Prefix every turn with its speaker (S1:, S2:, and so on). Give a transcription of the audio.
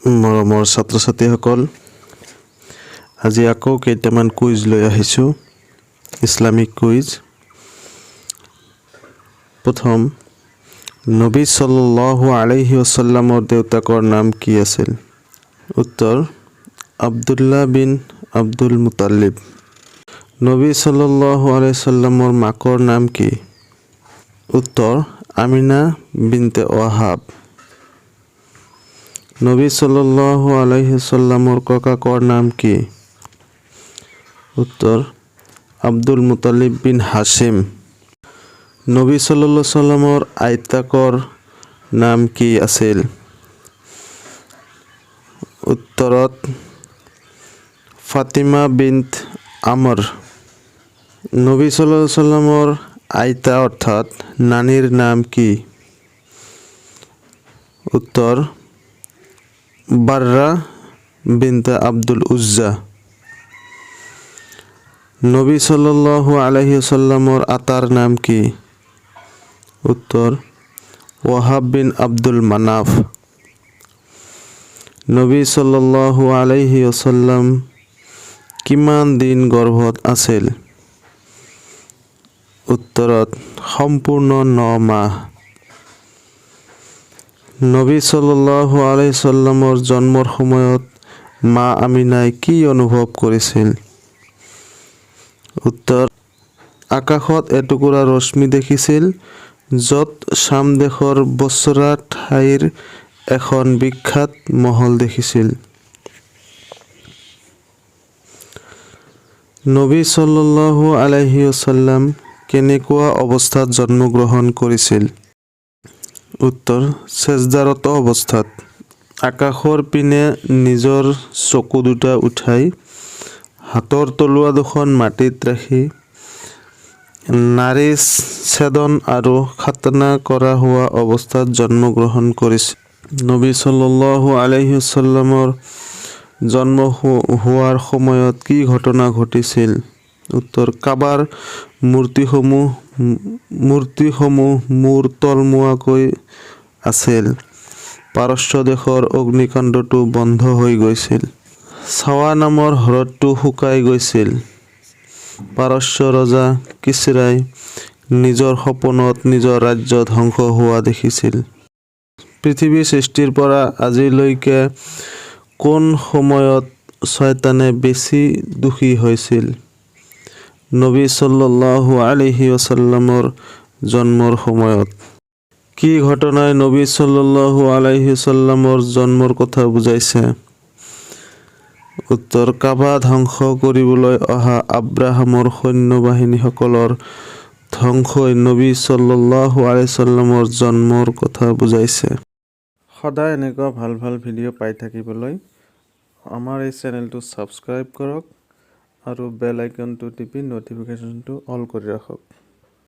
S1: মৰমৰ ছাত্ৰ ছাত্ৰীসকল, আজি আকৌ কেইটামান কুইজ লৈ আহিছোঁ, ইছলামিক কুইজ। প্ৰথম, নবী সাল্লাল্লাহু আলাইহি ওয়াসাল্লামৰ দেউতাকৰ নাম কি আছিল? উত্তৰ, আব্দুল্লাহ বিন আব্দুল মুতাল্লিব। নবী সাল্লাল্লাহু আলাইহি ওয়াসাল্লামৰ মাকৰ নাম কি? উত্তৰ, আমিনা বিনতে ওয়াহাব। নবী সাল্লাল্লাহু আলাইহি ওয়াসাল্লামৰ ককাকৰ নাম কি? উত্তৰ, আব্দুল মুতাল্লিব বিন হাছিম। নবী সাল্লাল্লাহু আলাইহি ওয়াসাল্লামৰ আইতাকৰ নাম কি আছিল? উত্তৰত ফাতিমা বিনত আমৰ। নবী সাল্লাল্লাহু আলাইহি ওয়াসাল্লামৰ আইতা অৰ্থাৎ নানীৰ নাম কি? উত্তৰ, বাৰ্ৰা বিনতে আব্দুল উজ্জা। নবী সাল্লাল্লাহু আলাইহি ওয়াসাল্লামৰ আতাৰ নাম কি? উত্তৰ, ওয়াহাব বিন আব্দুল মানাফ। নবী সাল্লাল্লাহু আলাইহি ওয়াসাল্লাম কিমান দিন গৰ্ভত আছিল? উত্তৰত সম্পূৰ্ণ 9 মাহ। নবী সাল্লাল্লাহু আলাইহি ওয়াসাল্লামৰ জন্মৰ সময়ত মা আমিনাই কি অনুভৱ কৰিছিল? উত্তৰ, আকাশত এটুকুৰা ৰশ্মি দেখিছিল, য'ত শাম দেশৰ বছৰা ঠাইৰ এখন বিখ্যাত মহল দেখিছিল। নবী সাল্লাল্লাহু আলাইহি ওয়াসাল্লাম কেনেকুৱা অৱস্থাত জন্মগ্ৰহণ কৰিছিল? উত্তৰ, চেজদাৰত অৱস্থাত। আকাশৰ পিনে নিজৰ চকু দুটা উঠাই হাতৰ তলুৱা দুখন মাটিত ৰাখি নাৰী ছেদন আৰু খাতনা কৰা হোৱা অৱস্থাত জন্মগ্ৰহণ কৰিছিল। নবী সাল্লাল্লাহু আলাইহি ওয়াসাল্লামৰ জন্ম হোৱাৰ সময়ত কি ঘটনা ঘটিছিল? উত্তৰ, কাবাৰ মূৰ্তিসমূহ মূৰ তলমুৱাকৈ আছিল। পাৰস্য দেশৰ অগ্নিকাণ্ডটো বন্ধ হৈ গৈছিল। ছাৱা নামৰ হ্ৰদটো শুকাই গৈছিল। পাৰস্য ৰজা কিছৰাই নিজৰ সপোনত নিজৰ ৰাজ্য ধ্বংস হোৱা দেখিছিল। পৃথিৱী সৃষ্টিৰ পৰা আজিলৈকে কোন সময়ত শয়তানে বেছি দোষী হৈছিল? নবী সাল্লাল্লাহু আলাইহি ওয়াসাল্লামৰ জন্মৰ সময়ত। কি ঘটনাই নবী সাল্লাল্লাহু আলাইহি ওয়াসাল্লামৰ জন্মৰ কথা বুজাইছে? উত্তৰ, কাবা ধ্বংস কৰিবলৈ অহা আব্ৰাহামৰ সৈন্যবাহিনীসকলৰ ধ্বংসই নবী সাল্লাল্লাহু আলাইহি ওয়াসাল্লামৰ জন্মৰ কথা বুজাইছে। সদায় এনেকুৱা ভাল ভাল ভিডিঅ' পাই থাকিবলৈ আমাৰ এই চেনেলটো ছাবস্ক্ৰাইব কৰক আৰু বেল আইকনটো টিপি ন'টিফিকেশ্যনটো অল কৰি ৰাখক।